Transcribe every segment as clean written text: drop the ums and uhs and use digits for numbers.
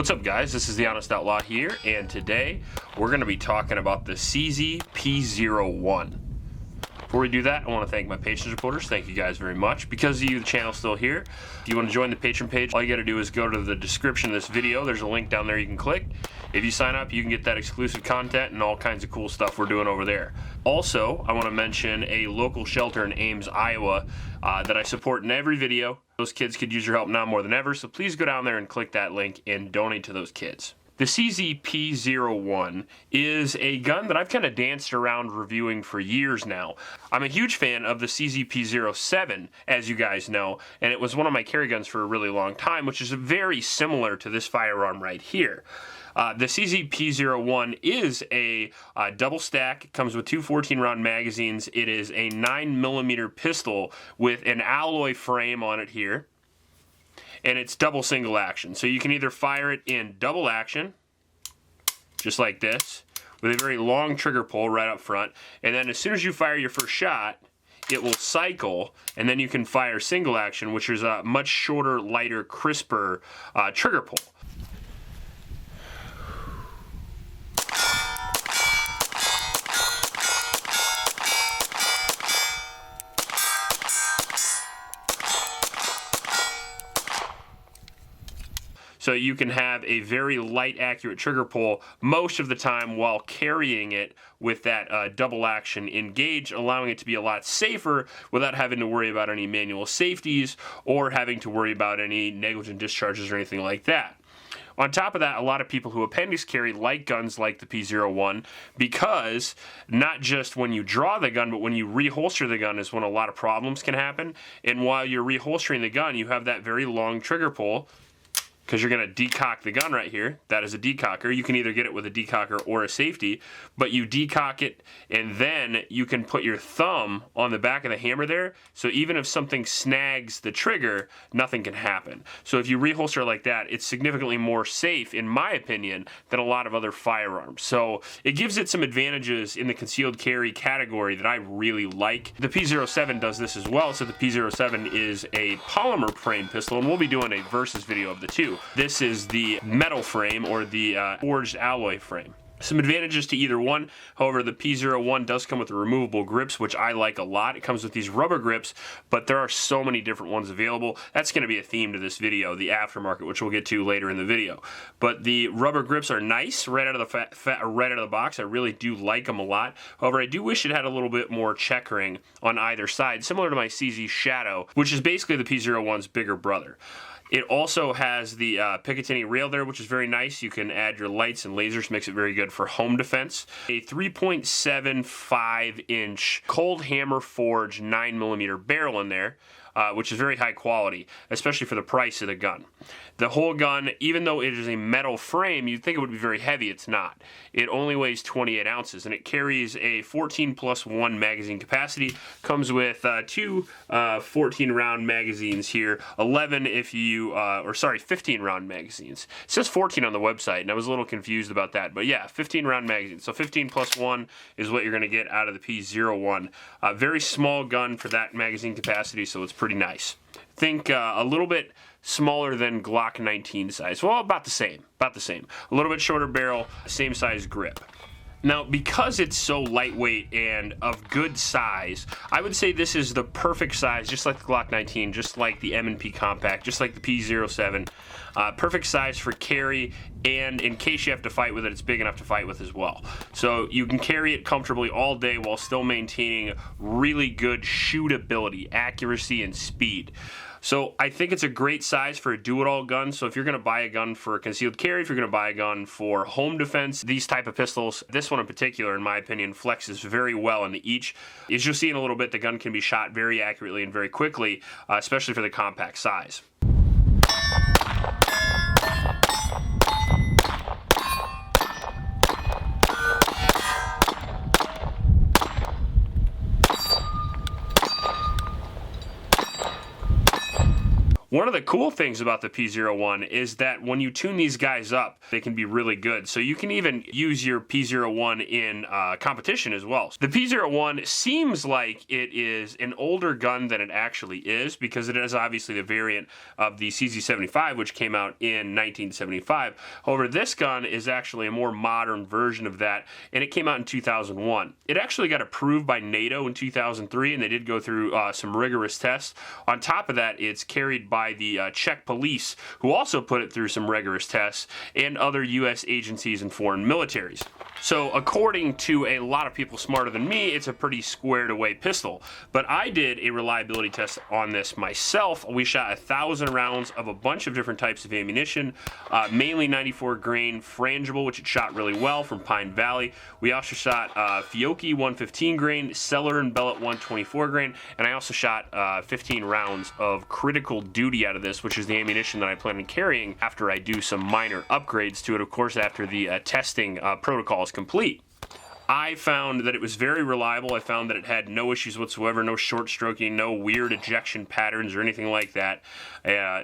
What's up, guys? This is the Honest Outlaw here, and today we're going to be talking about the CZ P01. Before we do that, I want to thank my patron supporters. Thank you guys very much. Because of you, the channel's still here. If you want to join the patron page, all you got to do is go to the description of this video. There's a link down there you can click. If you sign up, you can get that exclusive content and all kinds of cool stuff we're doing over there. Also, I want to mention a local shelter in Ames, Iowa that I support in every video. Those kids could use your help now more than ever, so please go down there and click that link and donate to those kids. The CZ P01 is a gun that I've kind of danced around reviewing for years now. I'm a huge fan of the CZ P07, as you guys know, and it was one of my carry guns for a really long time, which is very similar to this firearm right here. The CZ P01 is a double stack. It comes with two 14-round magazines. It is a 9mm pistol with an alloy frame on it here. And it's double single action. So you can either fire it in double action, just like this, with a very long trigger pull right up front. And then as soon as you fire your first shot, it will cycle, and then you can fire single action, which is a much shorter, lighter, crisper trigger pull. So you can have a very light, accurate trigger pull most of the time while carrying it with that double action engage, allowing it to be a lot safer without having to worry about any manual safeties or having to worry about any negligent discharges or anything like that. On top of that, a lot of people who appendix carry like guns like the P01 because not just when you draw the gun, but when you reholster the gun is when a lot of problems can happen. And while you're reholstering the gun, you have that very long trigger pull, because you're going to decock the gun right here. That is a decocker. You can either get it with a decocker or a safety, but you decock it and then you can put your thumb on the back of the hammer there, so even if something snags the trigger, nothing can happen. So if you reholster like that, it's significantly more safe, in my opinion, than a lot of other firearms. So it gives it some advantages in the concealed carry category that I really like. The P07 does this as well, so the P07 is a polymer frame pistol, and we'll be doing a versus video of the two. This is the metal frame or the forged alloy frame. Some advantages to either one. However, the P01 does come with the removable grips, which I like a lot. It comes with these rubber grips, but there are so many different ones available. That's going to be a theme to this video, the Aftermarket, which we'll get to later in the video. But the rubber grips are nice right out of the box. I really do like them a lot. However, I do wish it had a little bit more checkering on either side, similar to my CZ Shadow, which is basically the P01's bigger brother. It also has the Picatinny rail there, which is very nice. You can add your lights and lasers, makes it very good for home defense. A 3.75-inch cold hammer forged 9mm barrel in there, which is very high quality, especially for the price of the gun. The whole gun, even though it is a metal frame, you'd think it would be very heavy. It's not. It only weighs 28 ounces, and it carries a 14+1 magazine capacity. Comes with two 14-round magazines here, 11 if you, 15-round magazines. It says 14 on the website, and I was a little confused about that, but yeah, 15-round magazines. So 15+1 is what you're going to get out of the P01. Very small gun for that magazine capacity, so it's pretty nice. Think a little bit smaller than Glock 19 size. Well, about the same. A little bit shorter barrel, same size grip. Now, because it's so lightweight and of good size, I would say this is the perfect size, just like the Glock 19, just like the M&P Compact, just like the P07. Perfect size for carry, and in case you have to fight with it, it's big enough to fight with as well. So you can carry it comfortably all day while still maintaining really good shootability, accuracy, and speed. So I think it's a great size for a do-it-all gun. So if you're going to buy a gun for concealed carry, if you're going to buy a gun for home defense, these type of pistols, this one in particular, in my opinion, flexes very well into each. As you'll see in a little bit, the gun can be shot very accurately and very quickly, especially for the compact size. One of the cool things about the P01 is that when you tune these guys up, they can be really good. So you can even use your P01 in competition as well. The P01 seems like it is an older gun than it actually is, because it is obviously the variant of the CZ75, which came out in 1975. However, this gun is actually a more modern version of that, and it came out in 2001. It actually got approved by NATO in 2003, and they did go through some rigorous tests. On top of that, it's carried by the Czech police, who also put it through some rigorous tests, and other U.S. agencies and foreign militaries. So according to a lot of people smarter than me, it's a pretty squared away pistol. But I did a reliability test on this myself. We shot 1,000 rounds of a bunch of different types of ammunition, mainly 94 grain frangible, which it shot really well from Pine Valley. We also shot Fiocchi 115 grain, Cellar and Bellet 124 grain, and I also shot 15 rounds of critical duty out of this, which is the ammunition that I plan on carrying after I do some minor upgrades to it, of course, after the testing protocol is complete. I found that it was very reliable. I found that it had no issues whatsoever, no short stroking, no weird ejection patterns or anything like that,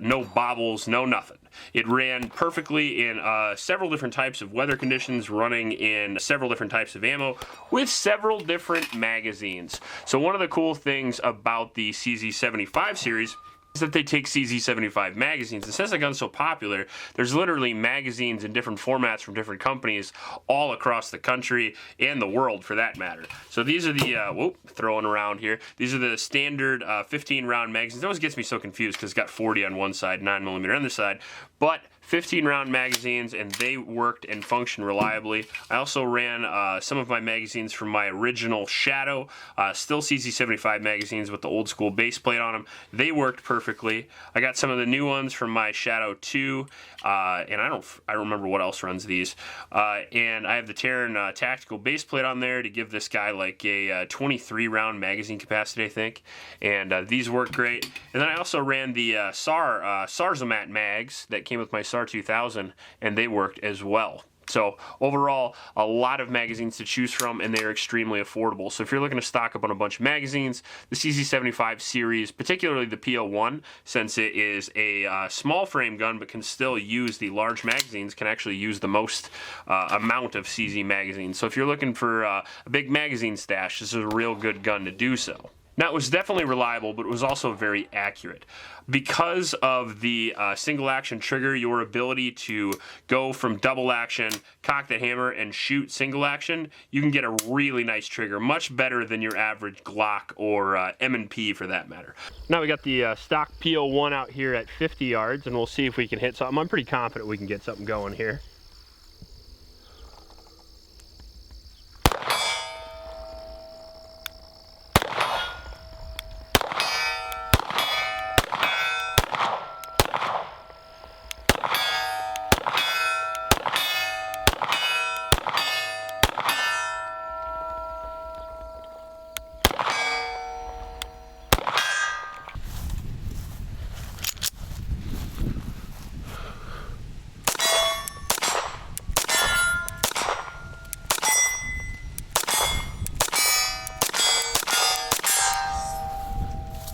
no bobbles, no nothing. It ran perfectly in several different types of weather conditions, running in several different types of ammo with several different magazines. So one of the cool things about the CZ75 series is that they take CZ75 magazines. And since the gun's so popular, there's literally magazines in different formats from different companies all across the country and the world for that matter. So these are the, throwing around here, these are the standard 15 round magazines. It always gets me so confused because it's got 40 on one side, 9mm on the side, but 15 round magazines, and they worked and functioned reliably. I also ran some of my magazines from my original Shadow, still CZ75 magazines with the old school base plate on them. They worked perfectly. I got some of the new ones from my Shadow 2, and I don't remember what else runs these. And I have the Terran tactical base plate on there to give this guy like a 23 round magazine capacity, I think. And these work great. And then I also ran the Sarzamat mags that came with my SAR 2000, and they worked as well. So overall, a lot of magazines to choose from, and they're extremely affordable. So if you're looking to stock up on a bunch of magazines, the CZ75 series, particularly the P01, since it is a small frame gun but can still use the large magazines, can actually use the most amount of CZ magazines. So if you're looking for a big magazine stash, this is a real good gun to do so. Now, it was definitely reliable, but it was also very accurate. Because of the single action trigger, your ability to go from double action, cock the hammer, and shoot single action, you can get a really nice trigger, much better than your average Glock or M&P for that matter. Now we got the stock P01 out here at 50 yards, and we'll see if we can hit something. I'm pretty confident we can get something going here.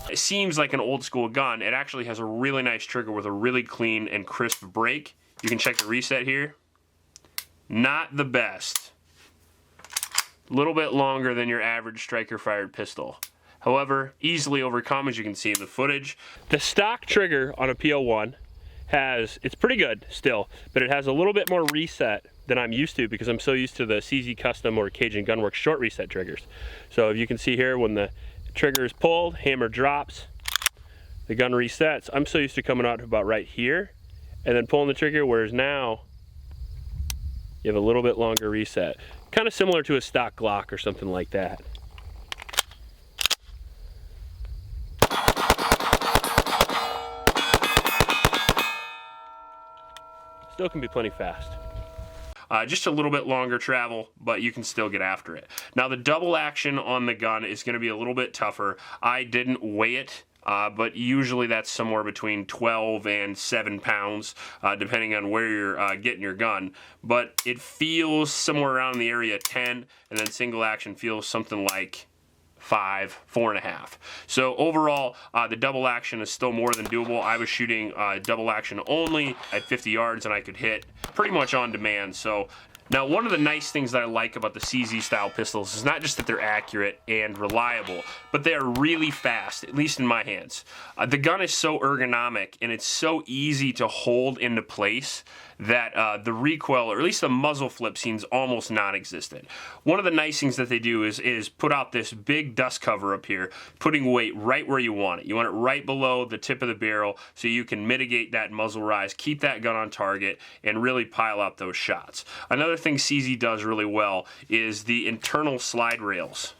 It seems like an old school gun. It actually has a really nice trigger with a really clean and crisp break. You can check the reset here. Not the best. A little bit longer than your average striker fired pistol. However, easily overcome, as you can see in the footage. The stock trigger on a P01 it's pretty good still, but it has a little bit more reset than I'm used to because I'm so used to the CZ Custom or Cajun Gunworks short reset triggers. So if you can see here, when the trigger is pulled, hammer drops, the gun resets. I'm so used to coming out to about right here and then pulling the trigger, whereas now you have a little bit longer reset. Kind of similar to a stock Glock or something like that. Still can be plenty fast. Just a little bit longer travel, but you can still get after it. Now the double action on the gun is going to be a little bit tougher. I didn't weigh it, but usually that's somewhere between 12 and 7 pounds, depending on where you're getting your gun. But it feels somewhere around the area 10, and then single action feels something like 5, 4.5. So overall, the double action is still more than doable. I was shooting double action only at 50 yards, and I could hit pretty much on demand. So now, one of the nice things that I like about the CZ style pistols is not just that they're accurate and reliable, but they are really fast, at least in my hands. The gun is so ergonomic and it's so easy to hold into place that the recoil, or at least the muzzle flip, seems almost non-existent. One of the nice things that they do is put out this big dust cover up here, putting weight right where you want it. You want it right below the tip of the barrel so you can mitigate that muzzle rise, keep that gun on target, and really pile out those shots. Another thing CZ does really well is the internal slide rails.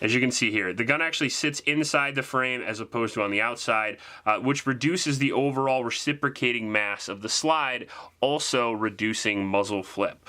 As you can see here, the gun actually sits inside the frame as opposed to on the outside, which reduces the overall reciprocating mass of the slide, also reducing muzzle flip.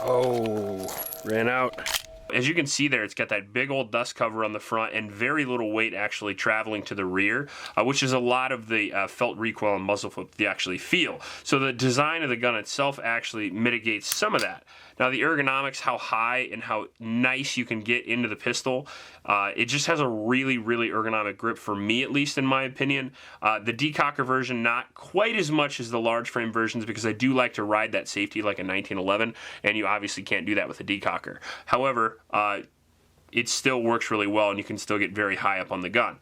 Oh, ran out. As you can see there, it's got that big old dust cover on the front and very little weight actually traveling to the rear, which is a lot of the felt recoil and muzzle flip you actually feel. So the design of the gun itself actually mitigates some of that. Now the ergonomics, how high and how nice you can get into the pistol, it just has a really, really ergonomic grip for me, at least in my opinion. The decocker version, not quite as much as the large frame versions, because I do like to ride that safety like a 1911, and you obviously can't do that with a decocker. However, it still works really well and you can still get very high up on the gun.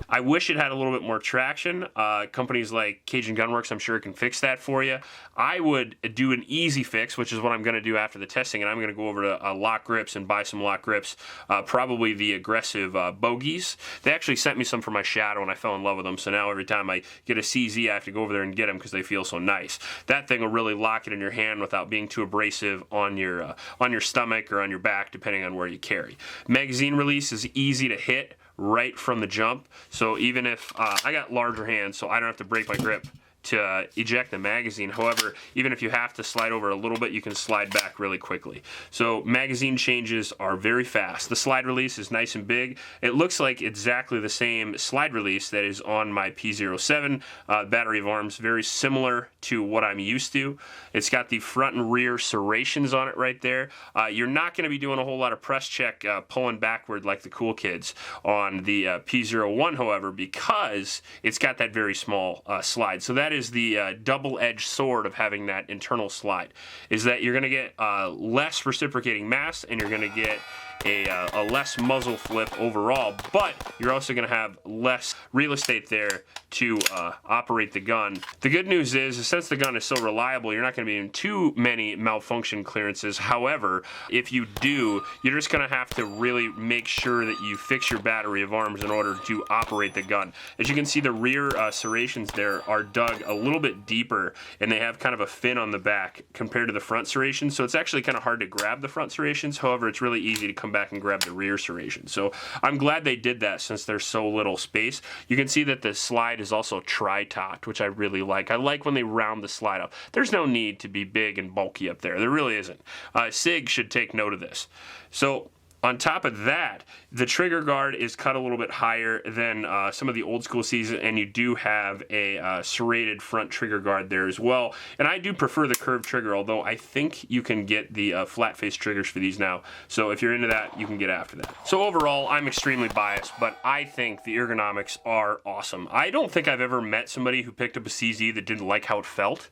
I wish it had a little bit more traction. Companies like Cajun Gunworks, I'm sure, can fix that for you. I would do an easy fix, which is what I'm going to do after the testing, and I'm going to go over to Lock Grips and buy some Lock Grips, probably the aggressive bogeys. They actually sent me some for my Shadow, and I fell in love with them, so now every time I get a CZ, I have to go over there and get them because they feel so nice. That thing will really lock it in your hand without being too abrasive on your stomach or on your back, depending on where you carry. Magazine release is easy to hit right from the jump, so even if I got larger hands, so I don't have to break my grip to eject the magazine. However, even if you have to slide over a little bit, you can slide back really quickly. So magazine changes are very fast. The slide release is nice and big. It looks like exactly the same slide release that is on my P01 battery of arms, very similar to what I'm used to. It's got the front and rear serrations on it right there. You're not going to be doing a whole lot of press check pulling backward like the cool kids on the P01, however, because it's got that very small slide. So that is the double-edged sword of having that internal slide, is that you're going to get less reciprocating mass and you're going to get a less muzzle flip overall, but you're also going to have less real estate there to operate the gun. The good news is, since the gun is so reliable, you're not going to be in too many malfunction clearances. However, if you do, you're just going to have to really make sure that you fix your battery of arms in order to operate the gun. As you can see, the rear serrations there are dug a little bit deeper, and they have kind of a fin on the back compared to the front serrations, so it's actually kind of hard to grab the front serrations. However, it's really easy to come back and grab the rear serrations. So I'm glad they did that since there's so little space. You can see that the slide is also tri-tocked, which I really like. I like when they round the slide up. There's no need to be big and bulky up there. There really isn't. SIG should take note of this. So on top of that, the trigger guard is cut a little bit higher than some of the old school season, and you do have a serrated front trigger guard there as well. And I do prefer the curved trigger, although I think you can get the flat face triggers for these now. So if you're into that, you can get after that. So overall, I'm extremely biased, but I think the ergonomics are awesome. I don't think I've ever met somebody who picked up a CZ that didn't like how it felt.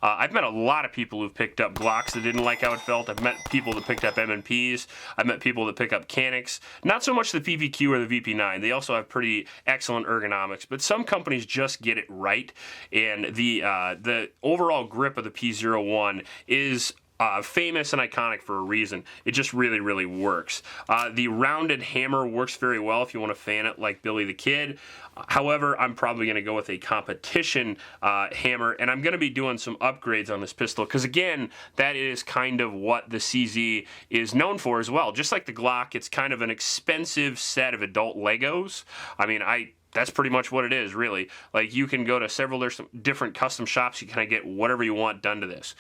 I've met a lot of people who've picked up Glocks that didn't like how it felt. I've met people that picked up M&Ps. I've met people that pick up Canics. Not so much the PPQ or the VP9. They also have pretty excellent ergonomics, but some companies just get it right. And the overall grip of the P01 is famous and iconic for a reason. It just really, really works. The rounded hammer works very well if you want to fan it like Billy the Kid. However, I'm probably going to go with a competition hammer, and I'm going to be doing some upgrades on this pistol because, again, that is kind of what the CZ is known for as well. Just like the Glock, it's kind of an expensive set of adult Legos. I mean, I that's pretty much what it is, really. Like, you can go to several different custom shops. You kind of get whatever you want done to this.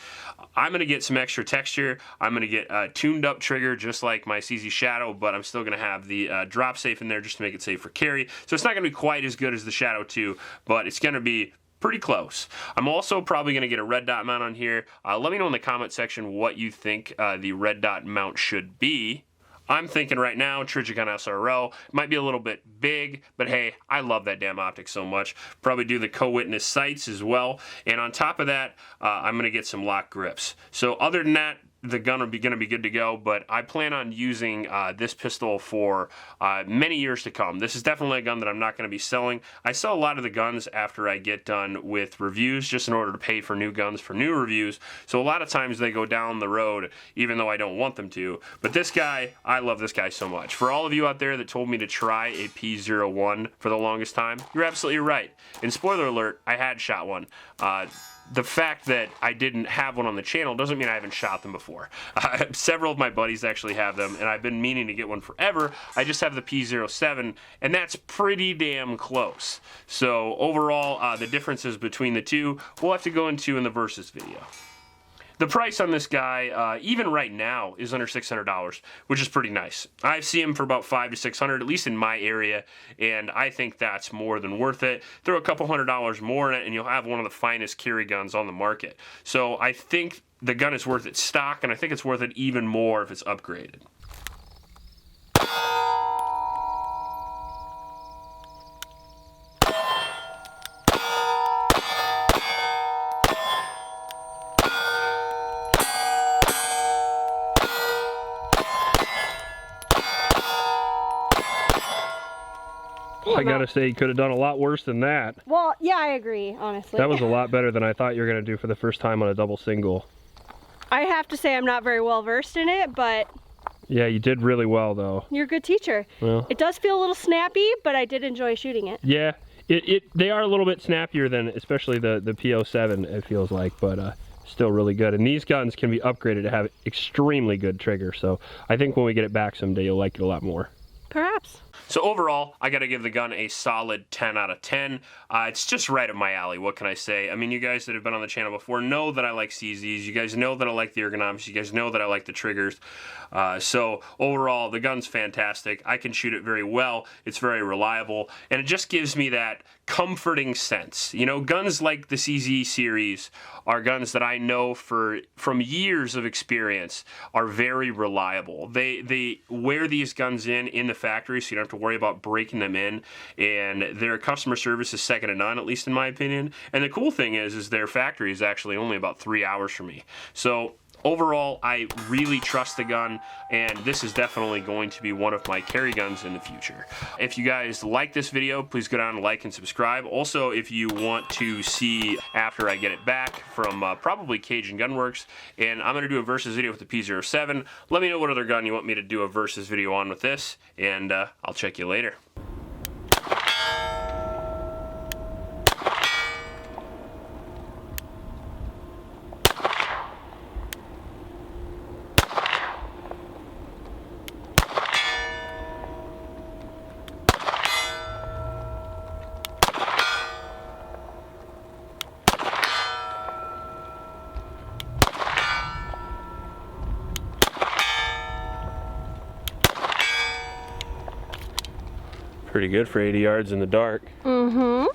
I'm going to get some extra texture. I'm going to get a tuned up trigger just like my CZ Shadow, but I'm still going to have the drop safe in there just to make it safe for carry. So it's not going to be quite as good as the Shadow 2, but it's going to be pretty close. I'm also probably going to get a red dot mount on here. Let me know in the comment section what you think the red dot mount should be. I'm thinking right now, Trijicon SRO might be a little bit big, but hey, I love that damn optic so much. Probably do the co-witness sights as well. And on top of that, I'm going to get some lock grips. So other than that, the gun will be going to be good to go, but I plan on using this pistol for many years to come. This is definitely a gun that I'm not going to be selling. I sell a lot of the guns after I get done with reviews, just in order to pay for new guns for new reviews. So a lot of times they go down the road, even though I don't want them to. But this guy, I love this guy so much. For all of you out there that told me to try a P01 for the longest time, you're absolutely right. And spoiler alert, I had shot one. The fact that I didn't have one on the channel doesn't mean I haven't shot them before. Several of my buddies actually have them, and I've been meaning to get one forever. I just have the P07, and that's pretty damn close. So overall, the differences between the two, we'll have to go into in the versus video. The price on this guy, even right now, is under $600, which is pretty nice. I see him for about $500 to $600, at least in my area, and I think that's more than worth it. Throw a couple $100 more in it, and you'll have one of the finest carry guns on the market. So I think the gun is worth its stock, and I think it's worth it even more if it's upgraded. I gotta say, you could have done a lot worse than that. Well, yeah, I agree, honestly. That was a lot better than I thought you were gonna do for the first time on a double single. I have to say I'm not very well versed in it, but... Yeah, you did really well, though. You're a good teacher. Well, it does feel a little snappy, but I did enjoy shooting it. Yeah, they are a little bit snappier than, especially the P07, it feels like, but still really good. And these guns can be upgraded to have extremely good trigger, so I think when we get it back someday, you'll like it a lot more. Perhaps. So overall, I got to give the gun a solid 10 out of 10. It's just right up my alley. What can I say? I mean, you guys that have been on the channel before know that I like CZs. You guys know that I like the ergonomics. You guys know that I like the triggers. So overall, the gun's fantastic. I can shoot it very well. It's very reliable. And it just gives me that comforting sense. You know, guns like the CZ series are guns that I know from years of experience are very reliable. They wear these guns in the factory, so you don't have to worry about breaking them in, and their customer service is second to none, at least in my opinion. And the cool thing is their factory is actually only about 3 hours from me. So overall, I really trust the gun, and this is definitely going to be one of my carry guns in the future. If you guys like this video, please go down and like and subscribe. Also, if you want to see after I get it back from probably Cajun Gunworks, and I'm going to do a versus video with the P07, let me know what other gun you want me to do a versus video on with this, and I'll check you later. Pretty good for 80 yards in the dark. Mm-hmm.